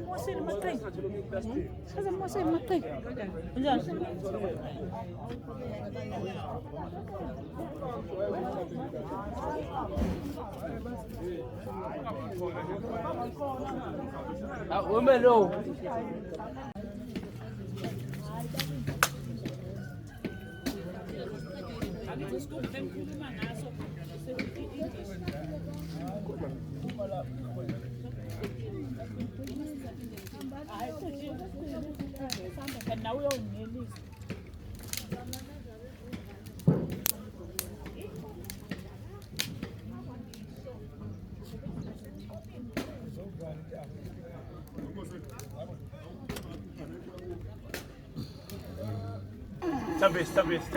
موسي المطي هذا موسي المطي وماله Stabilis.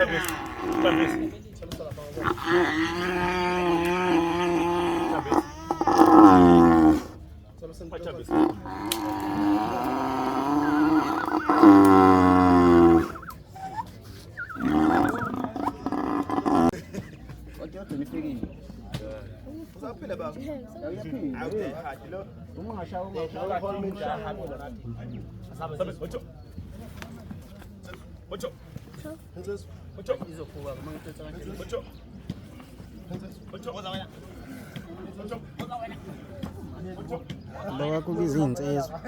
Loka kuzinsizwa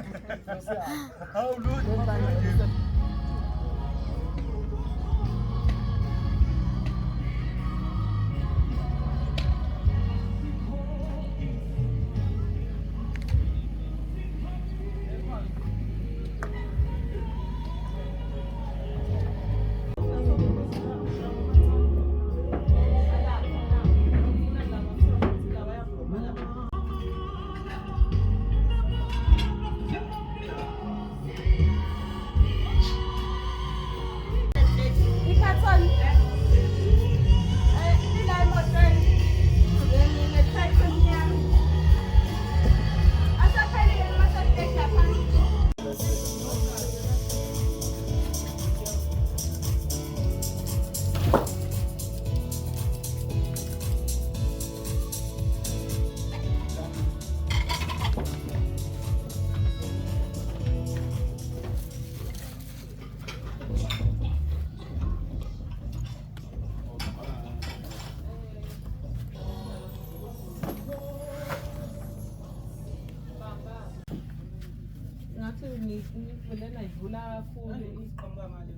ngivulena ivula kakhulu isiqhamuka mali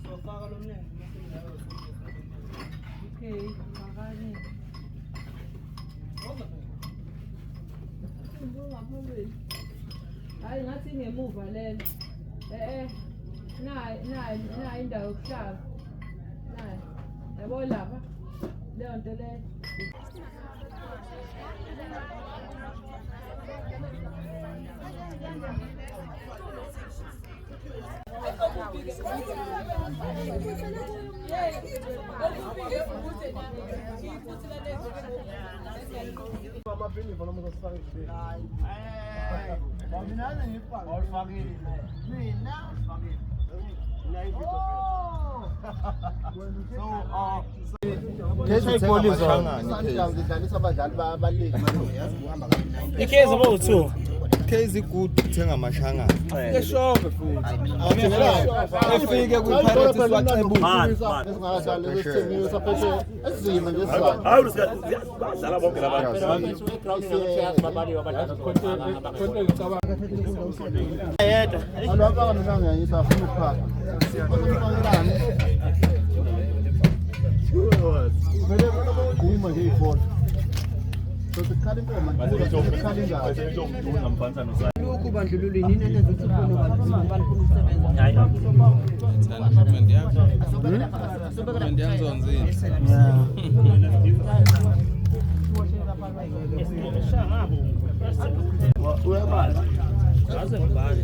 so faka lo mlenze okay makani hayi ngathi ngemuva lelo nayi indawo yokuhlala nayi yabo lapha leyo nto leyo Ikezi abawu2 Case good kuthenga amashanga. Eshop futhi. Efike kwi-Pirates wacebula. Esingadlali lesithembiso saphethe esizima nje sizana. Hayi usidlala bonke labantu. Yedwa. Alwapha mina ngiyayisa afuna ukuphaka. Vele kuma nje iphone. Sosikhala impoma sosikhala ingane lokhu bandlulule nini nezithi khona abantu kumsebenza hayi uyabala ngaze ngibale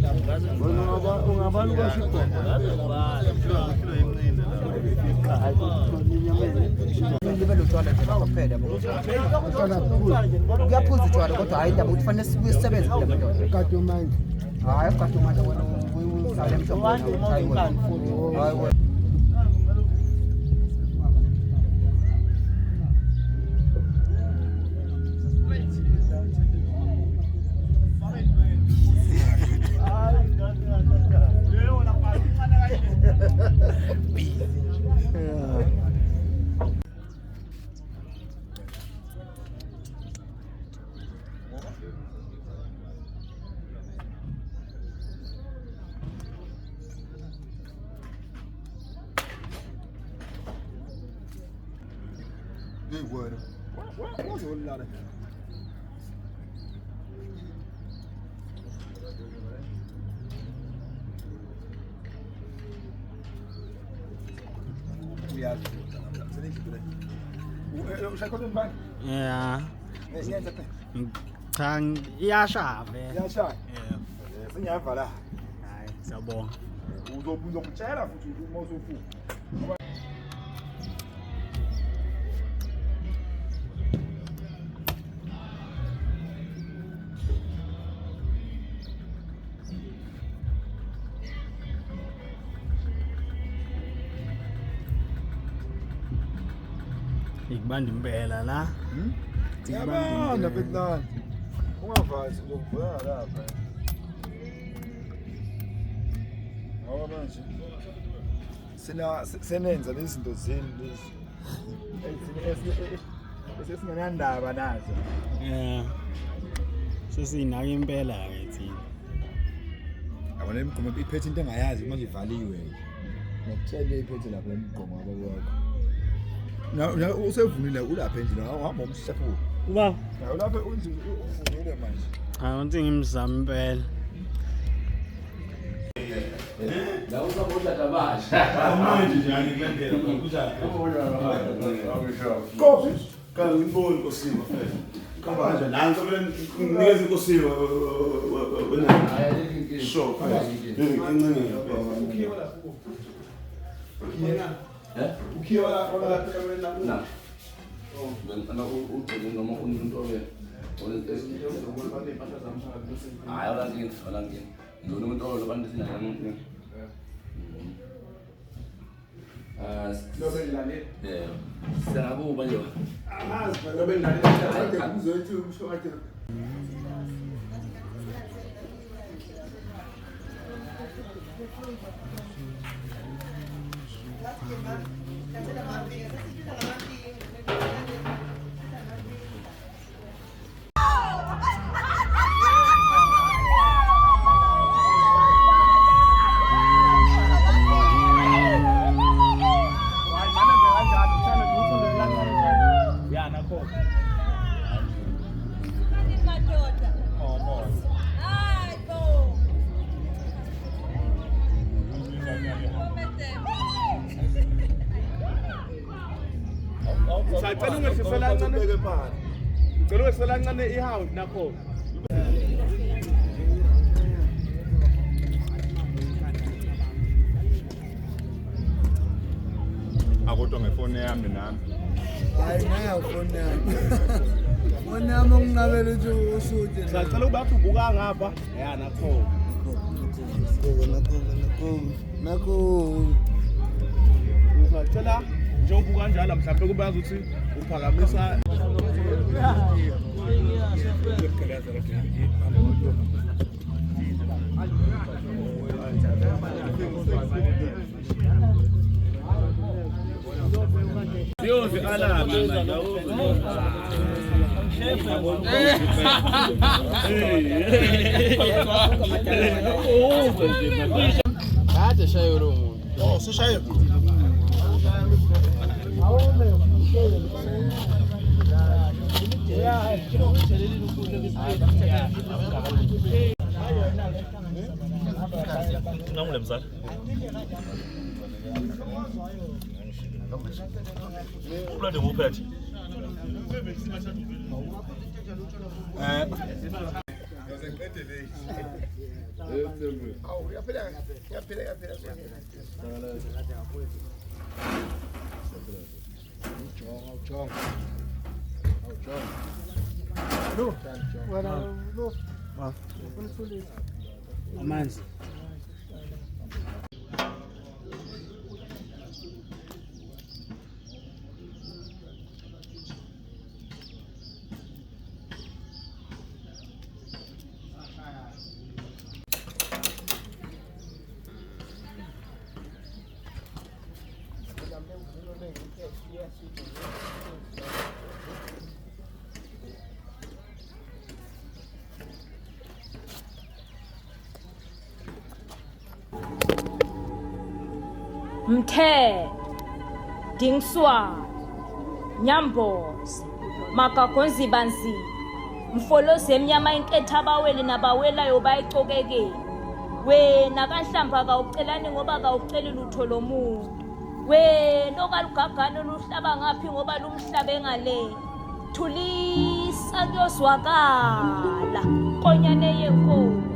ungabala kwashiko ngaze ngibale kilo imncinde libe lotshwala nje bakuphela kuyaphuza utshwala kodwa hayi indaba ukuthi fanele sisebenze kule madoda kade manje hayi kade manje wena uyusale mhlobo hayi hayi wena. Uzolala. Yeah. Cha iyashaya vele. Yashaya. Yeah. Singiyava la. Hayi, siyabonga. Uzokutshela futhi uma usufuna. Ikubanda impela la. Yabona Bethlan. Ungavazi ukuvula lapha. Ngoba manje senenza lezi zinto zenu lezi. Esesingenandaba nazo. Yeah. Sesinaka impela ke thina. Yabona imigqomo iphethe into engayazi manje ivaliwe. Ngokutshela iphethe lapha imigqomo kwakho. Na usevunile ulapha endlini awuhamba umhlafuna. Uba Hayi lapha uvunile manje. cha ngithi ngimzama impela. La uzabodla tabasha. Manje njani kulandela ngokuzayo. Kofi. Kanti ngiboni nkosima. Kamba nje nansi kunikeza inkosima wena. Sure. Ukhiya wala Na. Bengana ugcine noma umuntu obe. Hayi olangini. Lona umuntu obe abantu sinakho. Yeah. Sinakuba nje. amazi ngabe ngale kuzoyithi umsho wakhe. Sacela ungesisela kancane ubeke phansi. Ngicela ungesisela kancane ihound nakho. Akodwa ngefoni yami nami. Hayi ngayafona yami. Wona yami ngingabele nje usuthi. Sacela ubathi ubuka ngapha. Ya nakho. Nakho. Sacela njengoba kanjalo mhlawumbe kubaza ukuthi uphakamisa Dios ala Kade shayo lo muntu. Oh, sishaye. Namule mzala. Ulade ngophethe. Awu yaphela. John. Amanzi. Mthe Dingswa Nyambozi Makagonzi Banzi Mfolozi emnyama inketha abaweli nabawelayo bayicokekeni wena kanhlamba kawucelani ngoba kawuceli lutho lomuntu wena okalugagano luhlaba ngaphi ngoba lumhlabe ngale thulisa kuyozwakala konyane yenkosi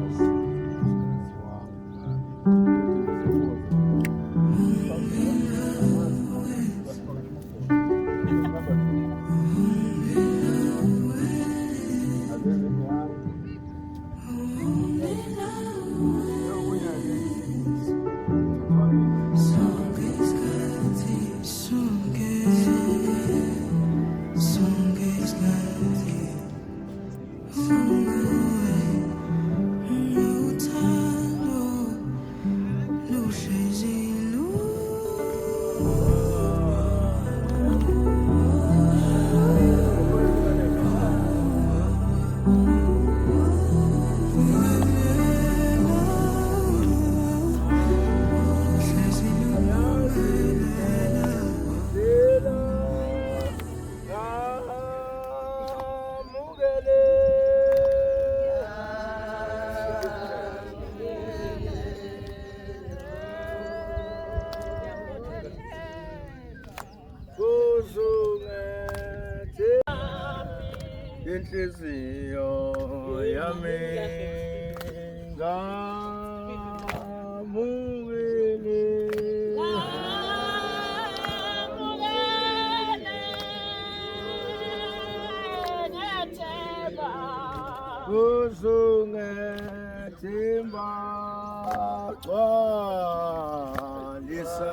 inhliziyo yami ngamukele uzungethemba gcwalisa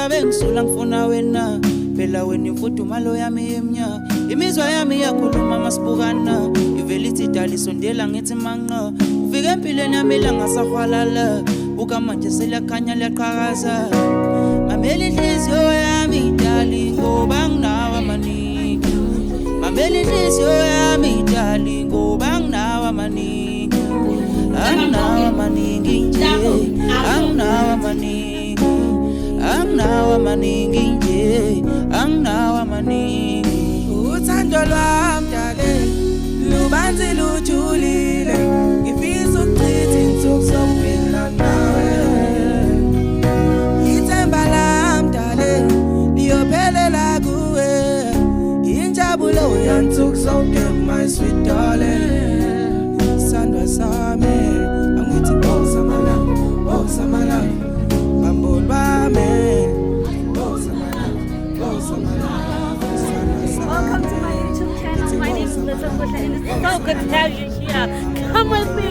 Bengisula ngifuna wena phela wena imfudumalo yami yeminyaka imizwa yami yakhuluma masibukana ivele ithi dali sondela ngithi manqa ufike empilweni yami la ngasahwalala buka manje selakhanya liyaqhakaza mamela inhliziyo yami dali ngoba nginawa maningi mamela inhliziyo yami dali ngoba nginawa maningi anginawa maningi nje anginawa maningi anginawa maningi nje anginawa maningi uthando lwami dale lubanzi lujulile ngifisa ukuchitha insuku zokuphila nawe ithemba lami Ujabula uyantuk zonke my sweet darling. Sandwa sami angithi bosamala bosamala bambol bami bosamala bosamala. Welcome to my YouTube channel. My name is Lisa Busha and it's so good to have you here. Come with me.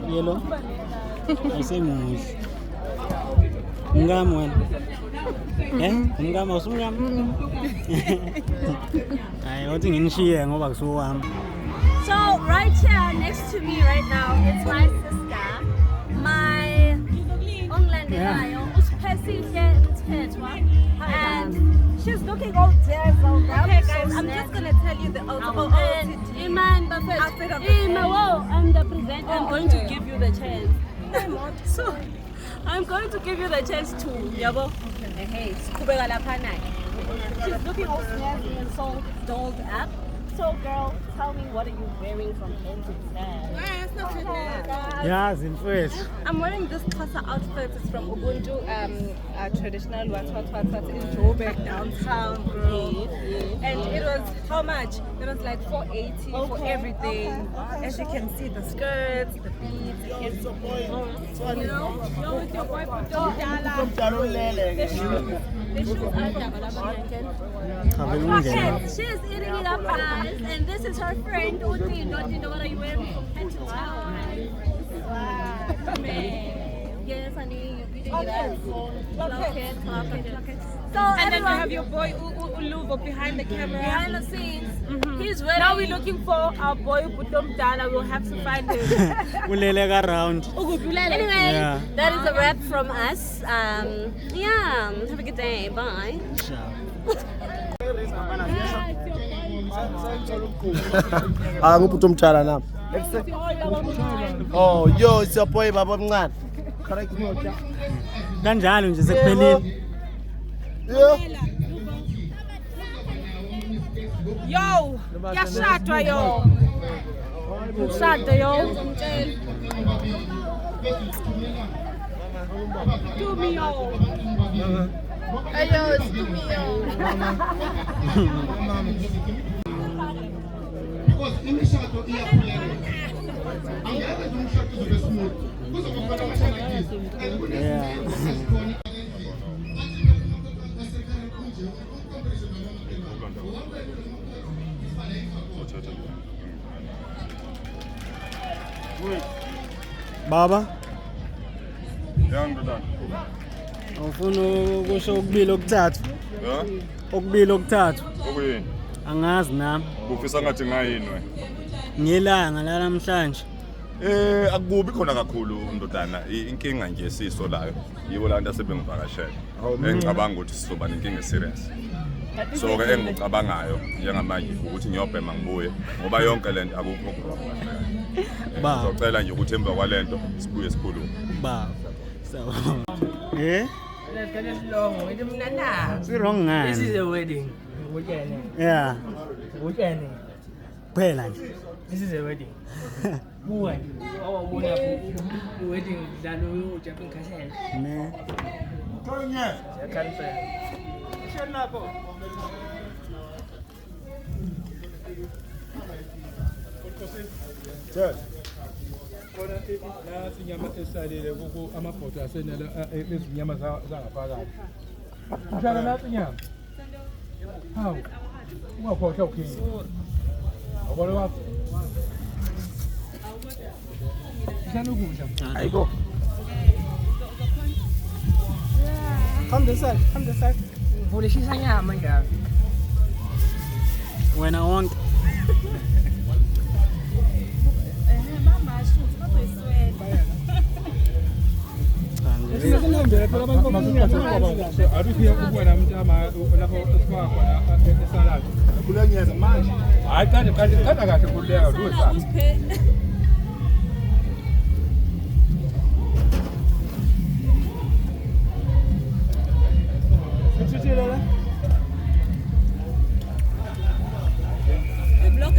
Yellow. Asemuhle. Ngam wena. Ngam usungam. Hayi uthi nginishiye ngoba kusuwami. So right here next to me right now, it's my sister, my Onglandelayo, and she's looking all dazzled up. Okay guys, I'm just gonna tell you the outfit I'm the presenter. I'm going to give you the chance. So I'm going to give you the chance to Yabo. Hey, she's looking all snazzy and so dolled up. So girl, tell me, what are you wearing from head to toe? Yes, in first. I'm wearing this Xhosa outfit. It's from Ubuntu, traditional Watwatwatwat in Joburg downtown, girl. And it was how much? It was like 480 for everything. As you can see, the skirts, the beads, everything. You know, you're with your boy the shoes. The shoes are pocket. She's eating it up, guys. And this is her friend Uti. What are you wearing from head to toe? Wow, man. Yes, honey, you're eating it up. Clock it. So and then you have your boy Uluvo behind the camera. Behind the scenes, he's wearing. Now we're looking for our boy Butom Dala. We'll have to find him. Ulelega round. Anyway, Yeah. that is a wrap from us. Yeah, have a good day. Bye. Nguphuthi umthala nami. Oh, yo, it's your boy Baba Mncane. Correct me. Kanjalo nje sekuphelile. Yeah. Yo, yashadwa yo. Ushada yo. Do me yo. Ayo, do me yo. Because imishado iyaphumelela. Angeke umshado ube smooth. Kuzokuba challenges. Baba, Yangidana. ufuna ukusho okubili okuthathu. Ya? Okubili okuthathu. Okuyini? Angazi nami. Kufisa ngathi ngayini wena? Ngilanga la namhlanje. Akubi khona kakhulu ndodana. Inkinga nje siso layo. Yibo la nto sebengivakashela. Engicabanga ukuthi sizoba nenkinga serious. So ke engikucabangayo njengamanje ukuthi ngiyobhema ngibuye ngoba yonke lento akukho okukhona. Ba. Ngicela nje ukuthi emva kwalento sibuye sikhulume. Ba. So. It's wrong ngani? This is a wedding. Weekend. Yeah. Weekend. Phela nje. This is a wedding. Buwan. Oh, wedding dalo Japan kasel. Ne. Tonya. Cancer. Shona po. Church. Kona nathi inyama esalile kuku amabhodo asenela izinyama zangaphakathi. Ushaka nathi inyama. Hawu. Ungaphoxa ukhini. Awubona wakho. Ushana ukudla. Ayiko. Come this side. Come this side. Vulishisa nyama njalo. Wena wonke.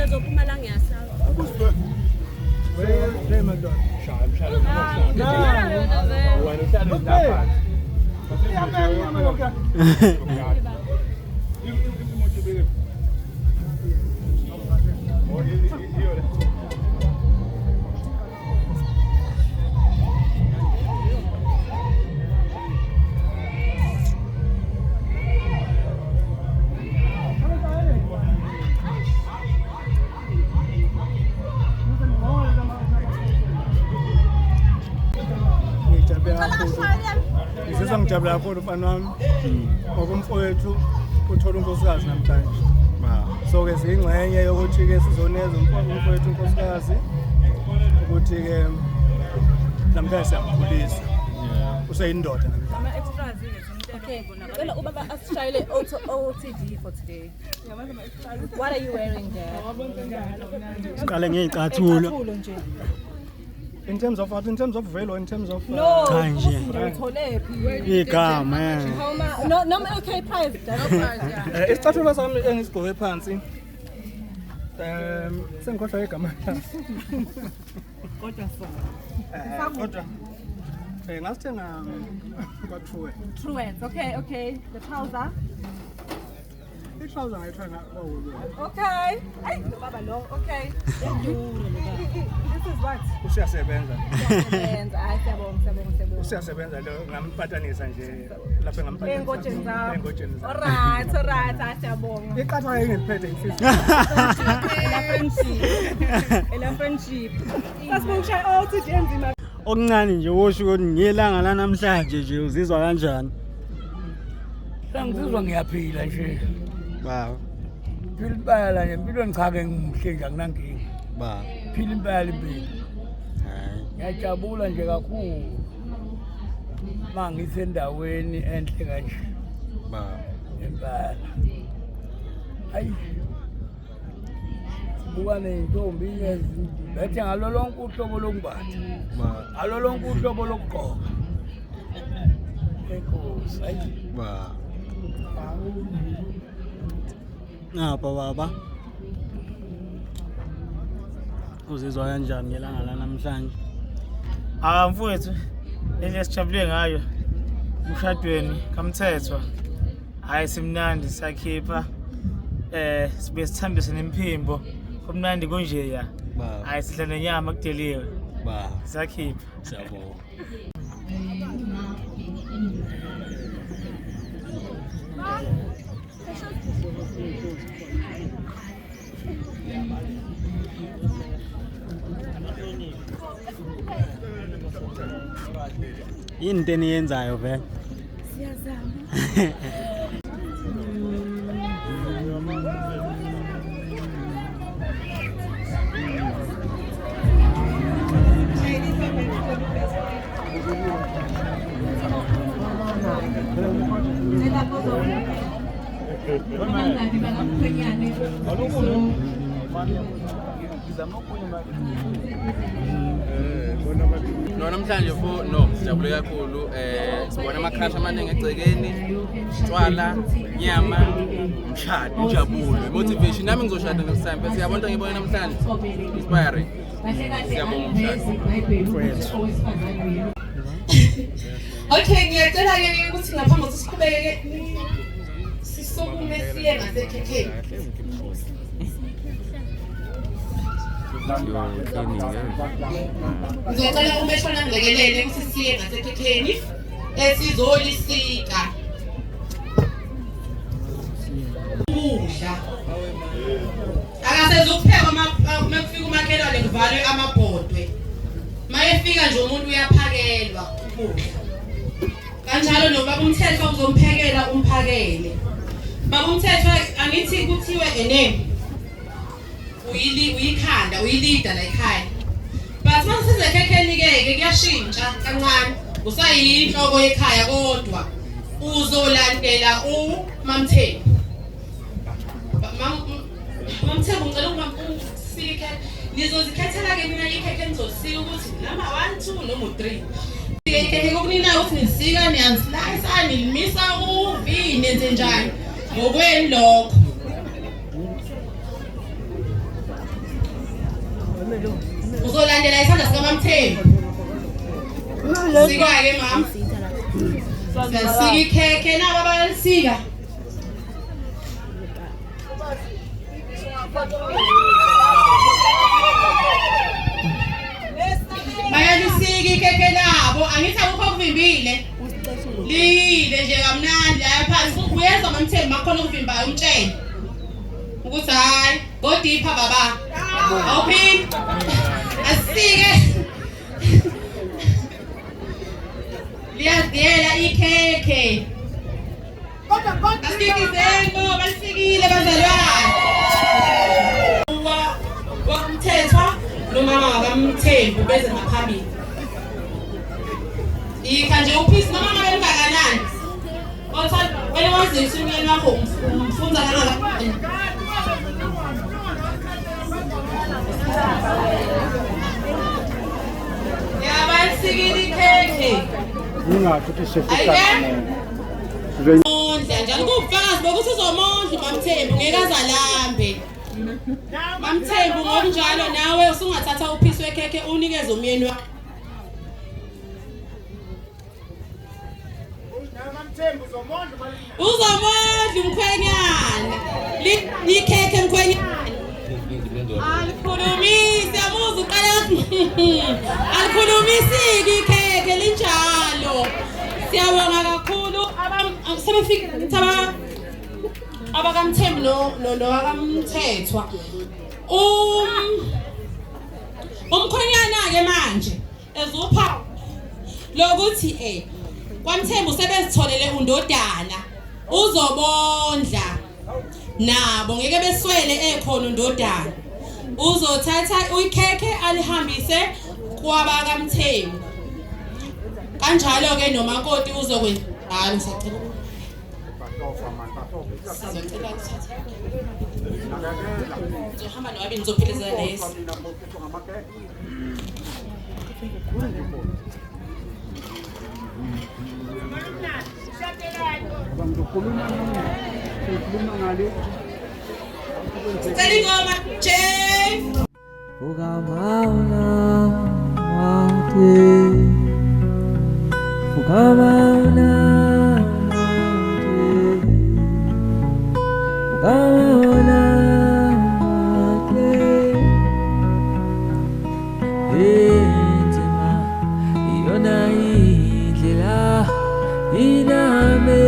sizophuma la ngiyasaba. Wena madoda. Shaya mshaya. Wena uhlala lapha. Ngizizwa ngijabula kakhulu mfana wami ngoba umfowethu uthola unkosikazi namhlanje. So ke siyingxenye yokuthi ke sizoneza umfowethu unkosikazi ukuthi ke namhlanje siyamkhulisa. Useyindoda namhlanje. Ama extras okay. Cela ubaba asishayele OTD for today. What are you wearing there? Siqale ngezicathulo. In terms of what? In terms of veil or in terms of no. Kanje. Igama. No okay price. Isicathulo sami engisigqoke phansi. Sengikhohlwa igama. Kodwa Kodwa ngasithenga kwa Truett. Okay. The trouser. The trouser ngayithenga okay. Ay baba lo. Okay. This is what? Usiyasebenza. Hayi siyabonga. Usiyasebenza lo ngampatanisa nje lapha ngampatanisa. Engotsheni zami. Engotsheni. Alright. Siyabonga. Iqatha engiphethe ifisi. Ela friendship. Sasibonga OTD enzima. Okuncane nje wosho ukuthi ngiyelanga la namhlanje nje uzizwa kanjani? Ngizizwa ngiyaphila nje. Wow. Phila impela nje empilweni cha ke ngihlenga nginankinga. Ba. Phila impela impilo. Hayi. Ngiyajabula nje kakhulu. Mangisendaweni enhle kanje. Ba. Impela. Hayi. Buka nentombi bethe ngalo lonke uhlobo lokubatha. Ba. Alo lonke uhlobo lokugqoka. Enkosi. Hayi. Ba. Ngapha baba. Uzizwa kanjani ngelanga la namhlanje? Mfowethu, lesijabule ngayo umshadweni kaMthethwa. Hayi simnandi sakhipha sibe sithambise nemphimbo. Kumnandi konje ya. Hayi sidla nenyama kudeliwe. Ba. Sakhipha. Siyabonga. Yini into eniyenzayo vele? Siyazama. No namhlanje sijabule kakhulu sibona amakhrash amaningi egcekeni utshwala nyama umshado injabulo motivation nami ngizoshada next time bese yabona ngibona namhlanje inspiring siyabonga umshado. Okay ngiyacela ke ukuthi ngaphambi kokuthi siqhubeke sisokume siye ngasekhekheni. Ngicela umeshwana ngilekelele ukuthi siye ngasekhekheni esizolisika. Ukudla. Akasezokupheka makufika umakhelwane kuvalwe amabhodwe. Mayefika nje umuntu uyaphakelwa ukudla. Kanjalo nobaba uMthethwa uzomphekela umphakele. Baba uMthethwa angithi kuthiwe enene uyikhanda uyilida la ekhaya. But masize ekhekheni ke kuyashintsha kancane. Usayinhloko ekhaya kodwa uzolandela uMamthethwa. Mamthethwa ngicela ukusike nizozikhethela ke mina ikhekhe nizosika ukuthi noma 1 2 noma 3. Ikhekhe okunina uthi nisika niyanslice nilimisa uvi nenze njani ngokweni lokho. Sika-ke mama. Siyasika ikhekhe nabo abalisika. Bayalisika ikhekhe labo, angithi akukho okuvimbile. Liyile nje kamnandi la phansi uyezwa mamthembu makhona okuvimbayo umtshele. Ukuthi hayi, go deeper baba. Awuphini. Asike. Liyadela ikhekhe. Asikizeni balisikile bazalwane. Wakumthethwa noma wakamthembu beze ngaphambili. Ikha nje uphisi noma ngabe ungakanani. Othanda wena wazisa umyeni wakho umfunza kangakanani. Yabasikile ikhekhe. Ungathi sefika. Mondla njalo kubufakazi bokuthi uzomondla mamthembu ngeke azalambe. Mamthembu ngokunjalo nawe usungathatha uphisi wekhekhe unikeze umyeni wakho. Uzomondla umkhwenyana. Likhekhe mkhwenyana. Alikhulumisi amuzi uqala. Alikhulumisiki ikhekhe linjalo. Siyabonga kakhulu sebefika abakamthembu nowakamthethwa. Umkhwenyana ke manje ezupha lokuthi kwaMthembu sebezitholele undodana uzobondla nabo ngeke beswele ekhona undodana uzothatha uyikhekhe alihambise kwabakamthembu kanjalo ke nomakoti uzokwenza njalo sacela sizocela ukuthatha uzohamba nowabi nizophelezela lesi Sicela ingoma Jay Ugamauna mate Ugamauna mate Ugamauna mate Intima Iona idlila Iname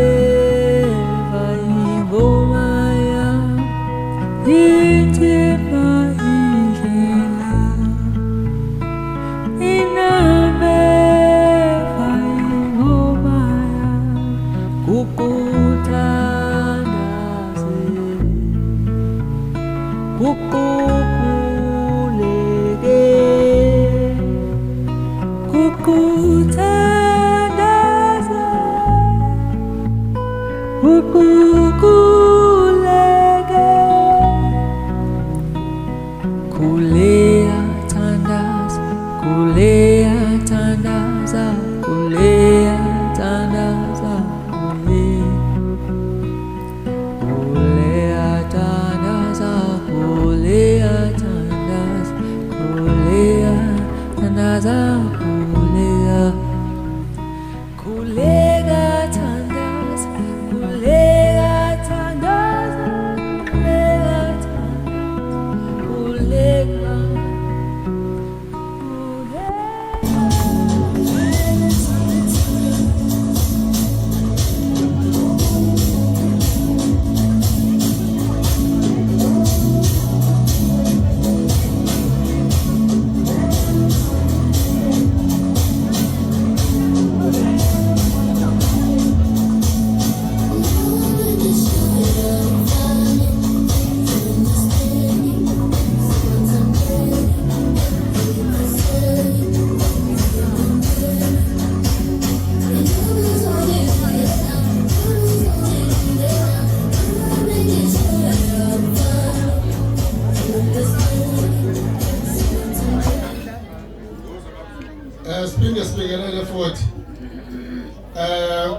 Siphinde sibekelele futhi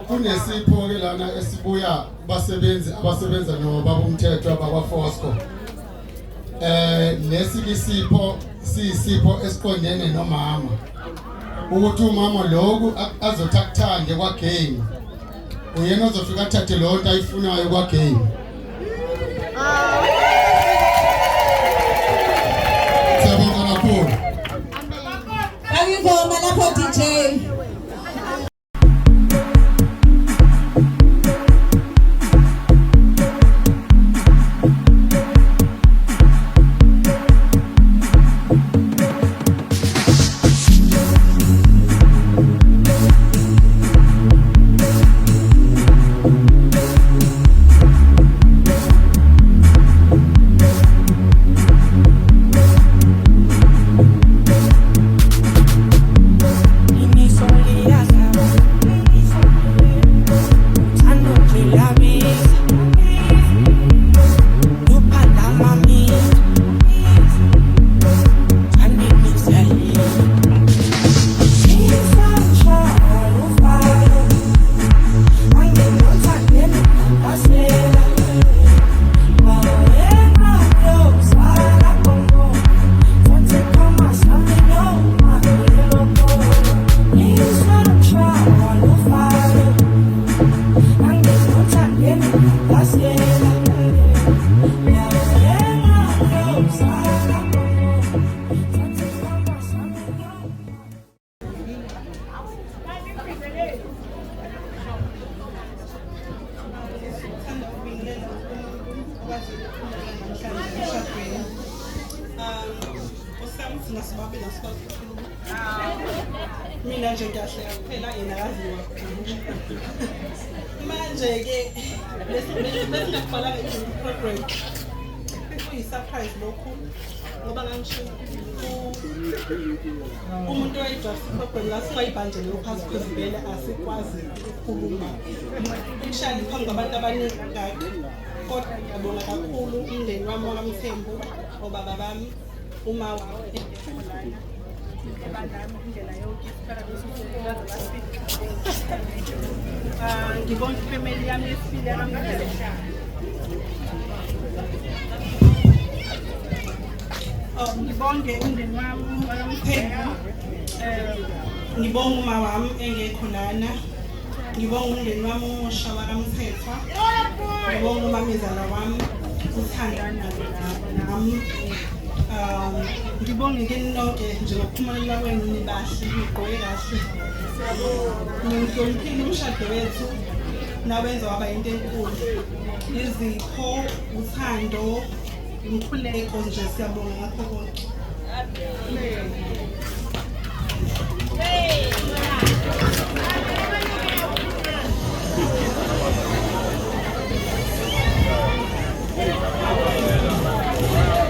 kunesipho ke lana esibuya abasebenza nobaba umthetho abakwa Fosco lesisipho siyisipho esiqondene nomama ukuthi umama lokhu azothi akuthande kwagame uyena ozofika athathe lo nto ayifunayo kwagame. Siyabonga kakhulu. Akingoma lapho DJ. Mina nje kahle kuphela inaziwa manje ke lesingakubhala program kuyi-surprise lokhu ngoba ngangisho umuntu owayidraft program la singayibhanjele phasi kwezibele asikwazi ukukhuluma ukushaya phambi kwabantu abaningi kangaka kodwa ngiyabonga kakhulu umndeni wami wakamthembu obaba bami uma wakhona ngibonga ifamily yami yesibili yakamthembu ngibonge umndeni wami wakamthembu ngibonga uma wami engekho lana ngibonga umndeni wami umusha wakamthethwa ngibonga umamezala wami uthandana nami ngibonge kini nonke nje ngokuphumelela kwenu nibahle nigqoke kahle ngihloniphile umshado wethu nawenza waba into enkulu izipho uthando umkhuleko nje siyabonga ngakho konke.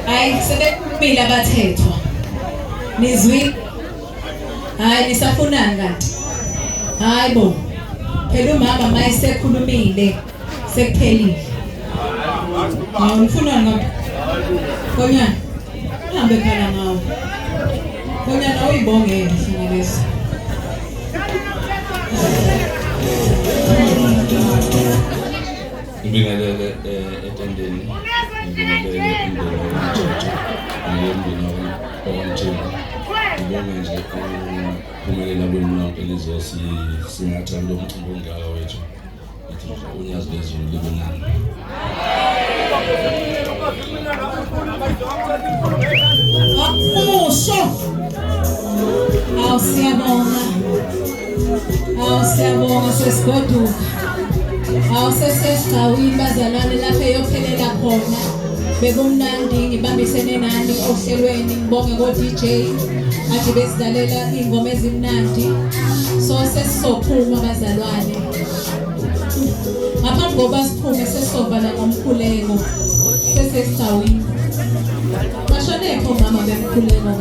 Hayi sebekhulumile abathethwa nizwi hayi nisafunani kanti hayibo phela umama mayisekhulumile sekuphelile ngifuna ngabe konyana uhambe phela ngawo konyana uyibongele hlangeleza ngibingelele etendeni ngibingelele umndeni womthetho ngibingelele okwamthembu ngibonge nje ukuphumelela kwenu lonke singathanda umcimbi ongaka wethu ethi nje unyazi lezulu libe nani. Amusho awusiyabonga sesigoduka awusesesigcawini bazalwane lapho eyophelela khona bekumnandi ngibambisene nani ohlelweni ngibonge ko-DJ ade besidalela iy'ngoma ezimnandi so sesizophuma bazalwane ngaphambi kokuba siphume sesizovala ngomkhuleko sesesigcawini bashonepho mama bemkhuleko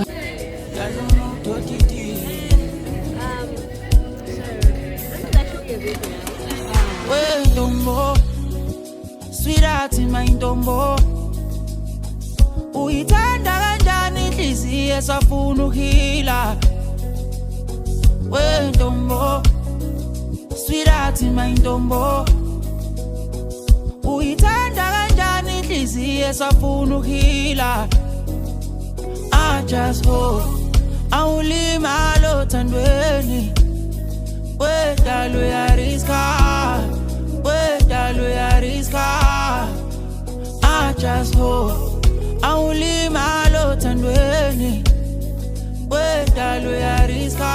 Ndombo, sweetheart my ndombo, uyithanda kanjani inhliziyo esafuna ukuhila. We ndombo, sweetheart my ndombo, uyithanda kanjani inhliziyo esafuna ukuhila. I just hope awulimalo thandweni wedalo yariska I just hope awulimalo thandweni wedalo yariska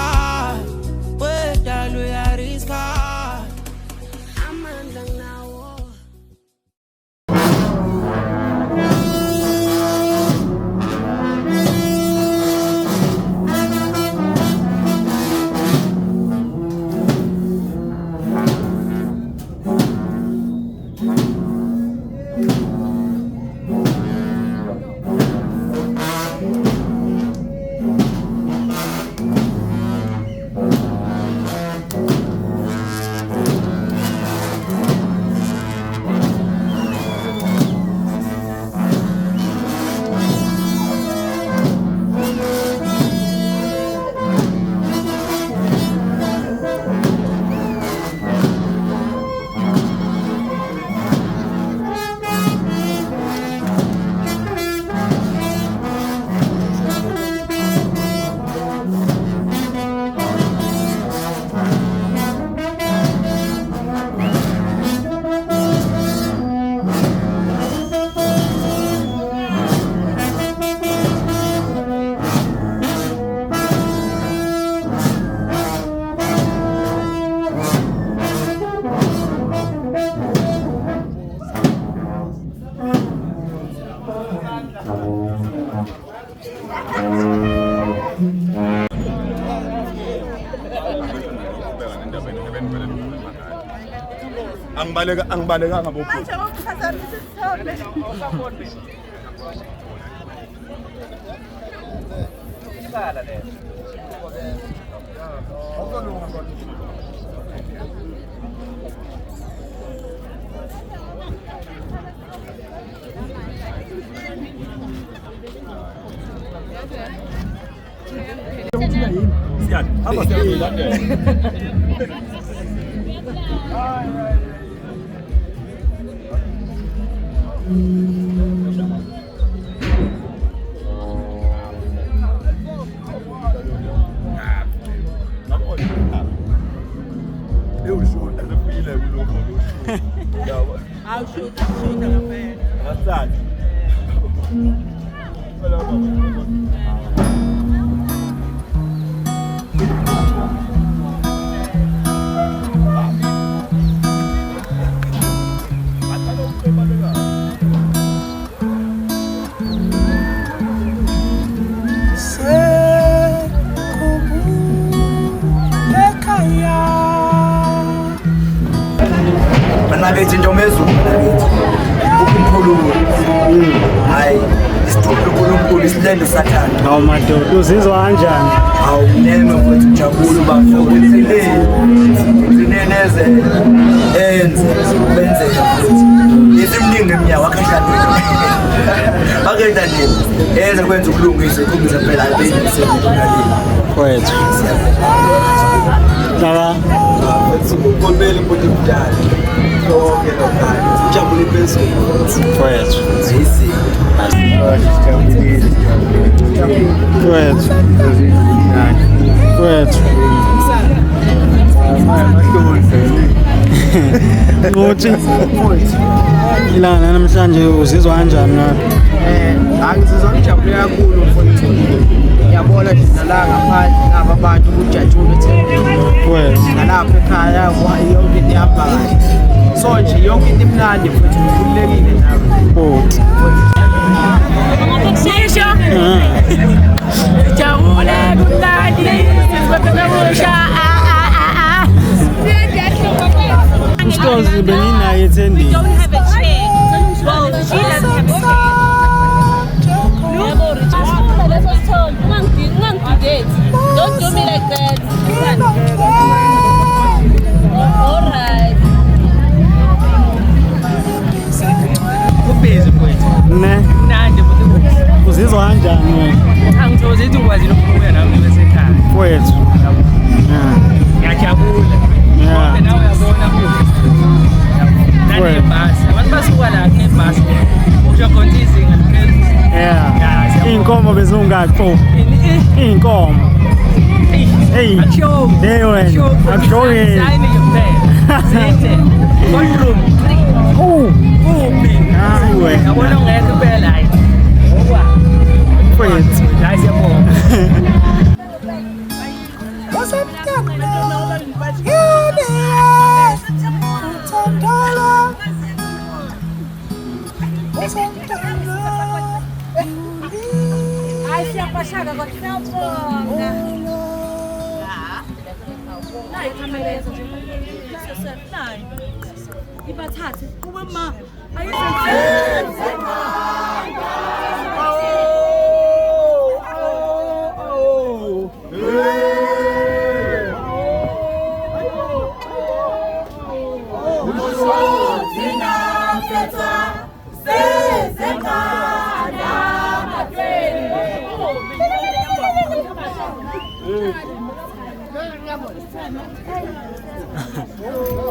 amandla nawo Angibaleka ngabophu. I'll shoot the man. What's that? Nabethi Ntomezulu ukhulu hayi isithupha uNkulunkulu isilendo sathanda awu madoda uzizwa kanjani awu neme mfowethu jabulu bafowethu sineneze enze benzeka futhi isimningi eminyaka wakhashana akenda nini enze kwenza ukulungisa ikhombisa phela abeni sekunalini kwethu baba ukolbele mfuthi mdala okay lokho jabule phezulu kwethu sisi kwethu Ngothi ilana namhlanje uzizwa kanjani na? Angizizwa ngijabule kakhulu mfowethu. Ngiyabona thina la ngaphandle ngaba bantu kujatshula kwethu. Nalapha ekhaya yonke into ihamba kahle. So nje yonke into imnandi futhi kukhululekile nawe. Sisho. Jabule kumnandi sizobhekabusha Ustozi beninayo ethendini. We don't have a chair. Well, she doesn't have a chair. Don't do me like that. Alright. Kubhizi mfowethu. Ne. Mnandi futhi uzizwa kanjani wena? Angithokoze ukuthi ukwazile ukubuya nawe esekhaya. Kwethu. Ngiyajabula. Ngoba nawe uyabona nebhasi abantu basuka la nebhasi usho khona izinga liphezulu inkomo bezungakho iy'nkomo. Hey, there wena. Akushongi. Zinde. Bedroom 3. Kuphi? Hayi wena. Yabona ungekho phela hayi. Okwa. Mfethu. Hayi siyabonga. Ai, siyapashaka kodwa siyabonga. Nayi kamera yenza nje. Nayi. Ibathathe. Kube ma.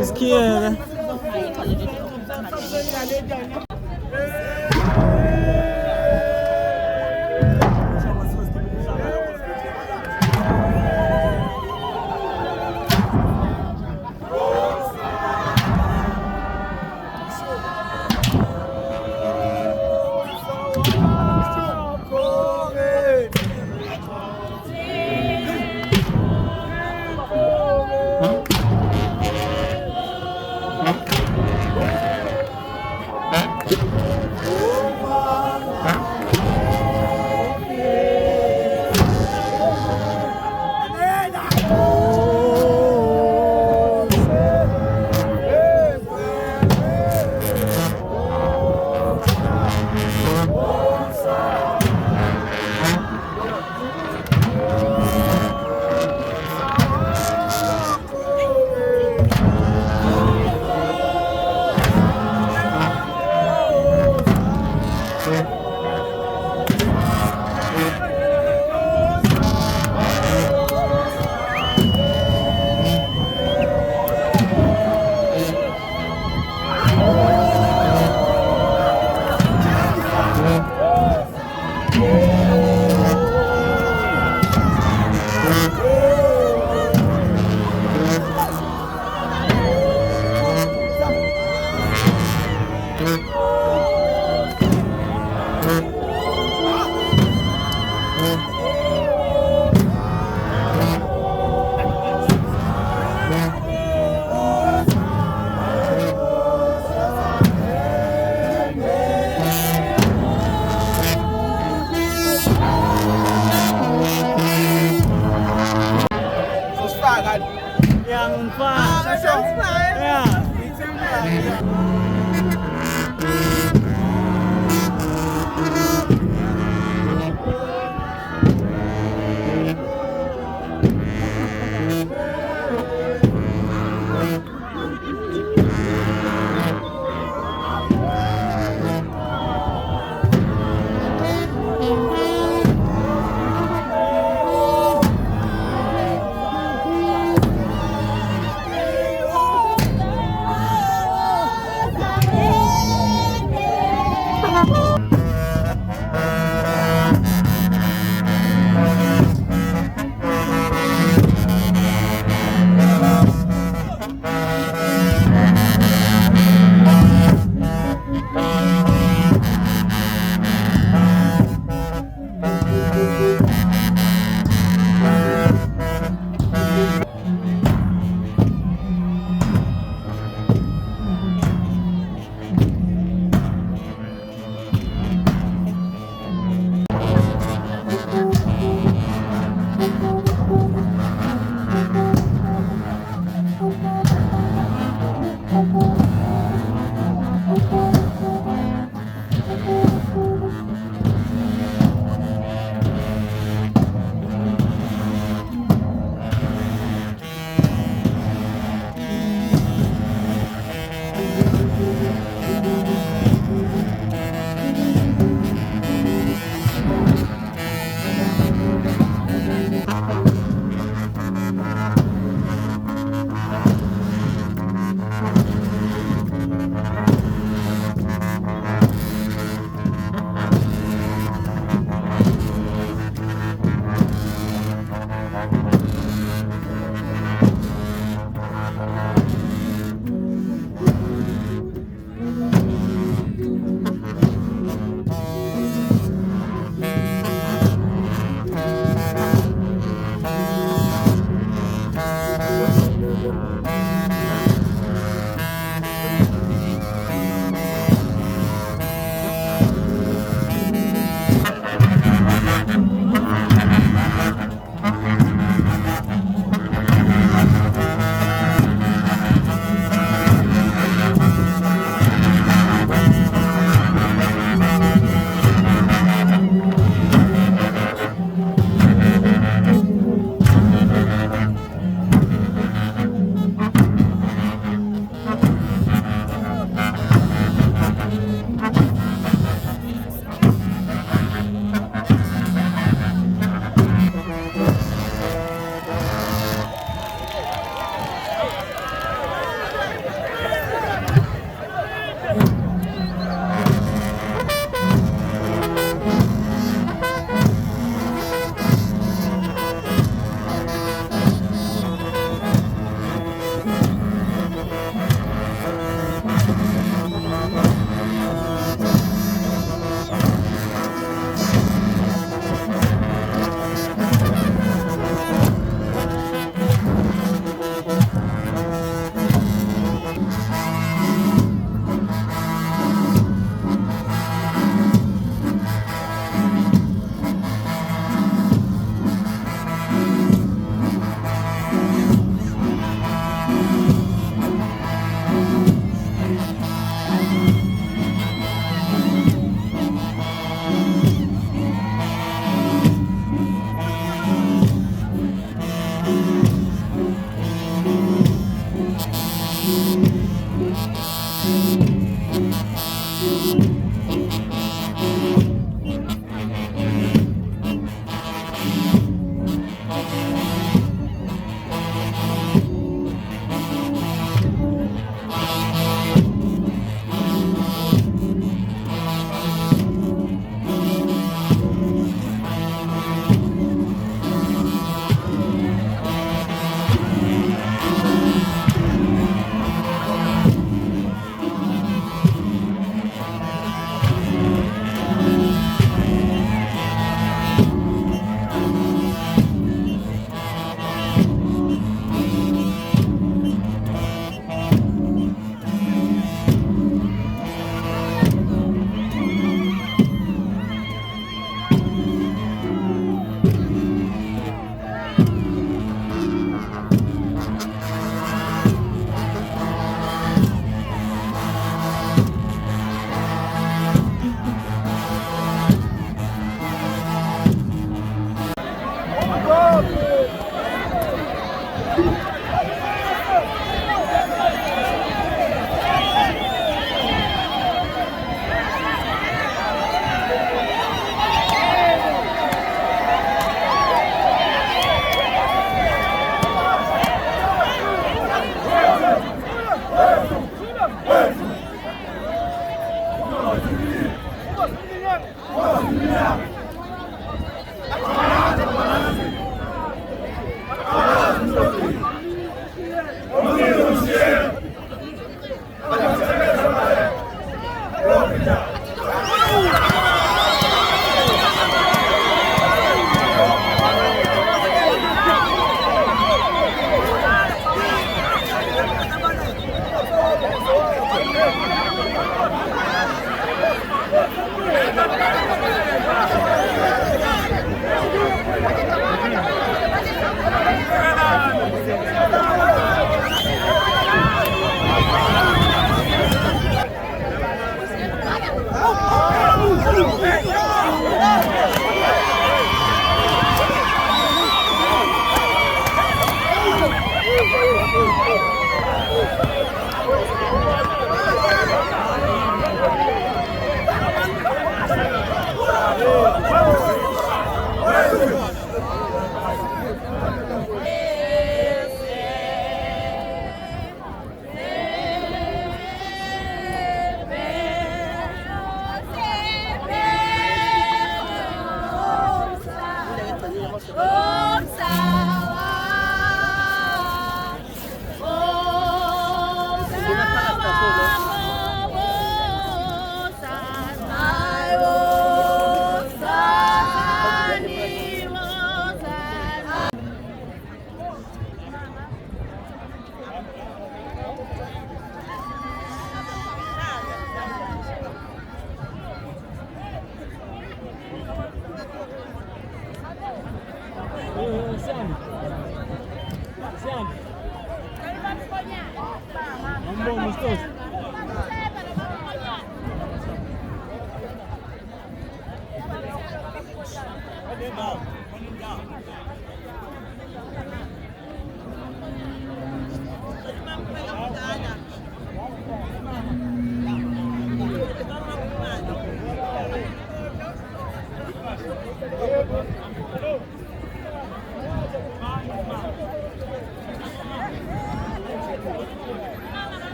Izikiyele.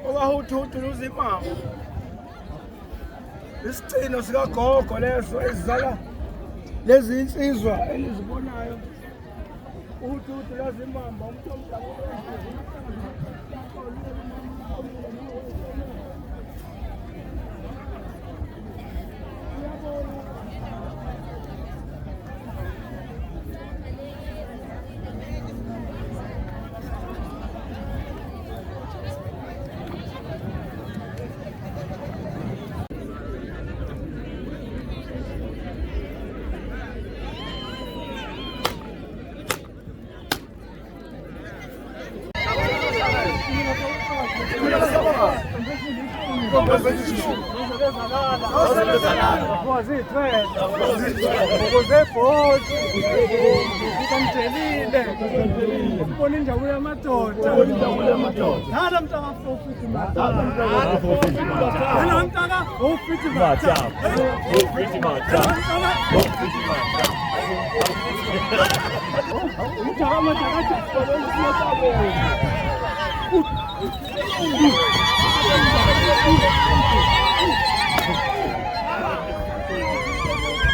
Okwahuthutuluza imama isicino sikagogo leso ezizala lezi insizwa elizibonayo ukuthi lazimamba umuntu omdala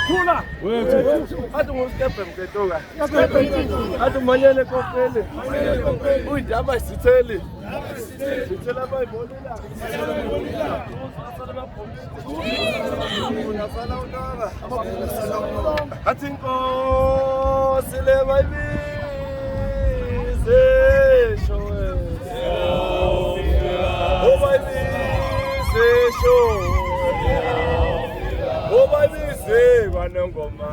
Tuna, hatu muskepe mketoga. Hatu manyele kopele. Ujama siteli. Sitela bai bolila. Hatinko sile bai bize shoe. Oh bai bize shoe. Oh bai bize wanongoma.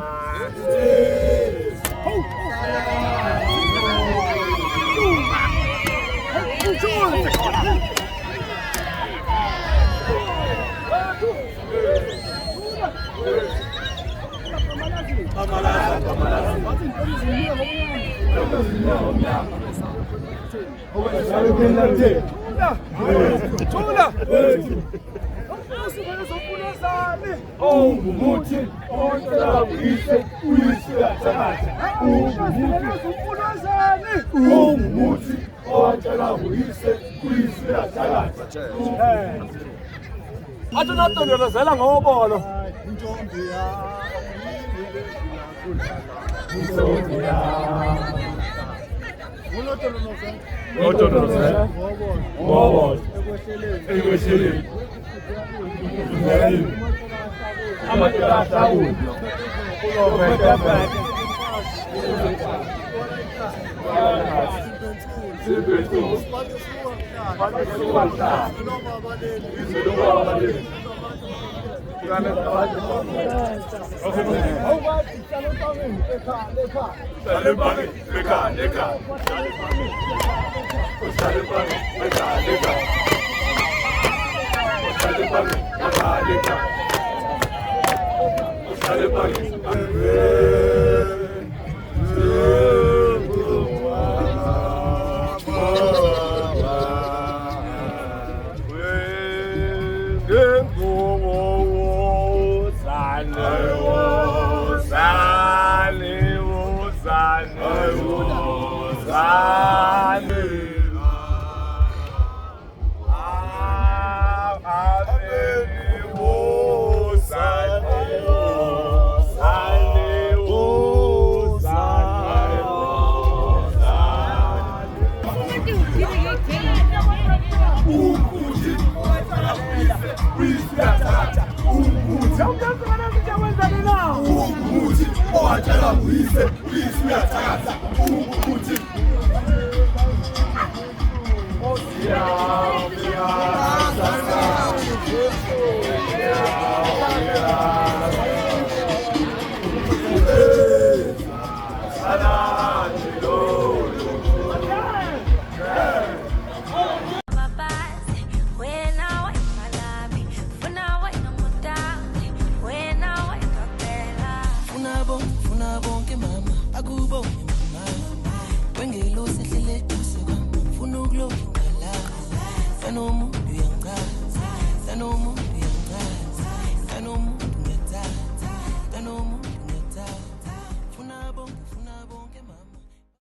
Atunatondolozela ngobolo. Umuthi owatshela uyise uyise uyathakaza